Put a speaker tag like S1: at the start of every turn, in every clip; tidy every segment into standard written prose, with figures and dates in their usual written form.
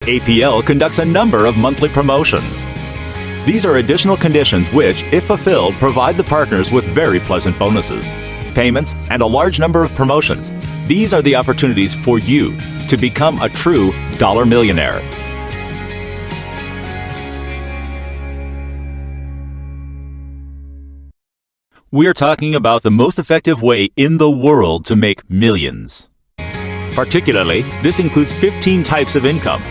S1: APL conducts a number of monthly promotions. These are additional conditions which, if fulfilled, provide the partners with very pleasant bonuses, payments, and a large number of promotions. These are the opportunities for you to become a true dollar millionaire. We are talking about the most effective way in the world to make millions. Particularly, this includes 15 types of income.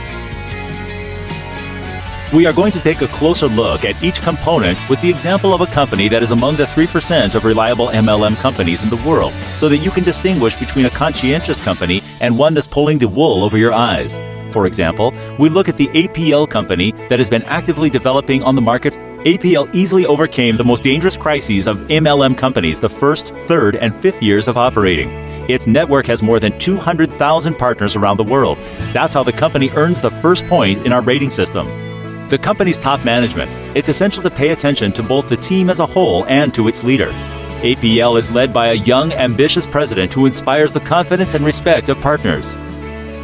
S1: We are going to take a closer look at each component with the example of a company that is among the 3% of reliable MLM companies in the world, so that you can distinguish between a conscientious company and one that's pulling the wool over your eyes. For example, we look at the APL company that has been actively developing on the market. APL easily overcame the most dangerous crises of MLM companies the first, third, and fifth years of operating. Its network has more than 200,000 partners around the world. That's how the company earns the first point in our rating system. The company's top management. It's essential to pay attention to both the team as a whole and to its leader. APL is led by a young, ambitious president who inspires the confidence and respect of partners.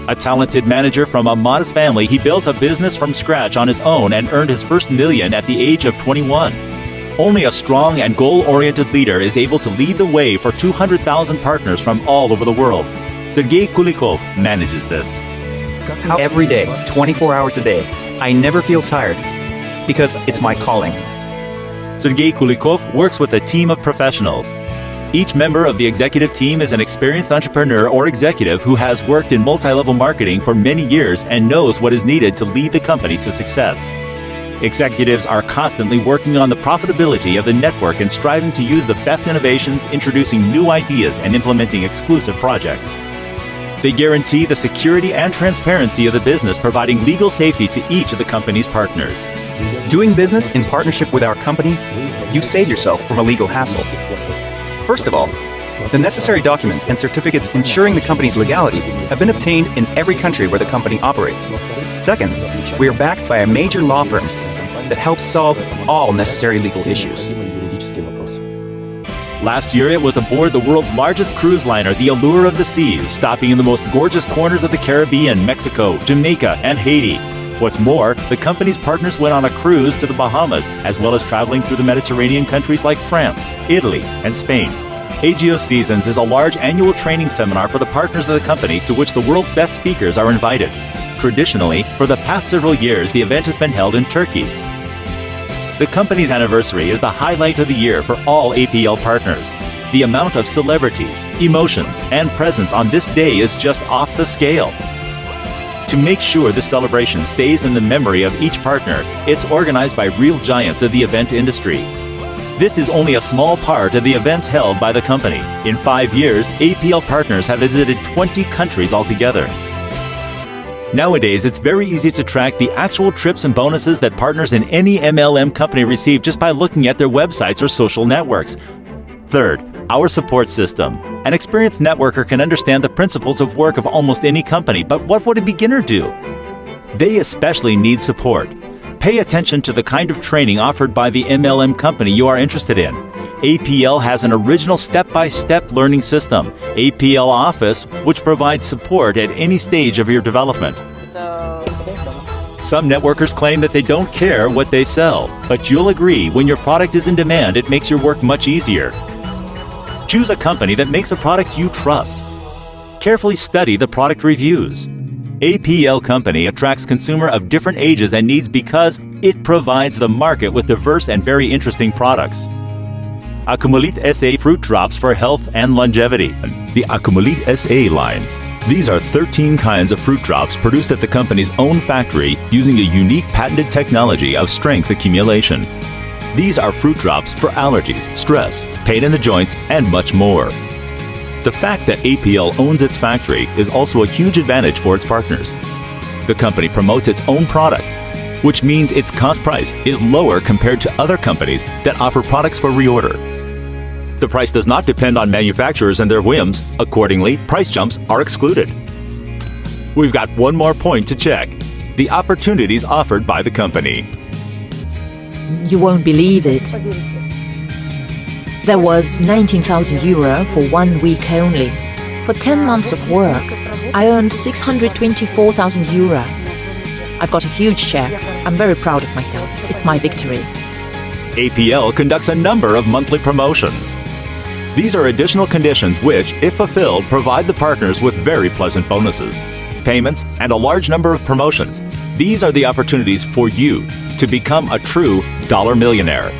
S1: A talented manager from a modest family, he built a business from scratch on his own and earned his first million at the age of 21. Only a strong and goal-oriented leader is able to lead the way for 200,000 partners from all over the world. Sergei Kulikov manages this.
S2: Every day, 24 hours a day, I never feel tired because it's my calling.
S1: Sergei Kulikov works with a team of professionals. Each member of the executive team is an experienced entrepreneur or executive who has worked in multi-level marketing for many years and knows what is needed to lead the company to success. Executives are constantly working on the profitability of the network and striving to use the best innovations, introducing new ideas, and implementing exclusive projects. They guarantee the security and transparency of the business, providing legal safety to each of the company's partners.
S2: Doing business in partnership with our company, you save yourself from a legal hassle. First of all, the necessary documents and certificates ensuring the company's legality have been obtained in every country where the company operates. Second, we are backed by a major law firm that helps solve all necessary legal issues.
S1: Last year, it was aboard the world's largest cruise liner, the Allure of the Seas, stopping in the most gorgeous corners of the Caribbean, Mexico, Jamaica, and Haiti. What's more, the company's partners went on a cruise to the Bahamas, as well as traveling through the Mediterranean countries like France, Italy, and Spain. APLGO Seasons is a large annual training seminar for the partners of the company to which the world's best speakers are invited. Traditionally, for the past several years, the event has been held in Turkey. The company's anniversary is the highlight of the year for all APL partners. The amount of celebrities, emotions, and presence on this day is just off the scale. To make sure this celebration stays in the memory of each partner, it's organized by real giants of the event industry. This is only a small part of the events held by the company. In 5 years, APL partners have visited 20 countries altogether. Nowadays, it's very easy to track the actual trips and bonuses that partners in any MLM company receive just by looking at their websites or social networks. Third, our support system. An experienced networker can understand the principles of work of almost any company, but what would a beginner do? They especially need support. Pay attention to the kind of training offered by the MLM company you are interested in. APL has an original step-by-step learning system, APL Office, which provides support at any stage of your development. Some networkers claim that they don't care what they sell, but you'll agree when your product is in demand, it makes your work much easier. Choose a company that makes a product you trust. Carefully study the product reviews. APL Company attracts consumers of different ages and needs because it provides the market with diverse and very interesting products. Acumullit SA fruit drops for health and longevity. The Acumullit SA line. These are 13 kinds of fruit drops produced at the company's own factory using a unique patented technology of strength accumulation. These are fruit drops for allergies, stress, pain in the joints, and much more. The fact that APL owns its factory is also a huge advantage for its partners. The company promotes its own product, which means its cost price is lower compared to other companies that offer products for reorder. The price does not depend on manufacturers and their whims. Accordingly, price jumps are excluded. We've got one more point to check: the opportunities offered by the company.
S3: You won't believe it. There was 19,000 euro for 1 week only. For 10 months of work, I earned 624,000 euro. I've got a huge check. I'm very proud of myself. It's my victory.
S1: APL conducts a number of monthly promotions. These are additional conditions which, if fulfilled, provide the partners with very pleasant bonuses, payments, and a large number of promotions. These are the opportunities for you to become a true dollar millionaire.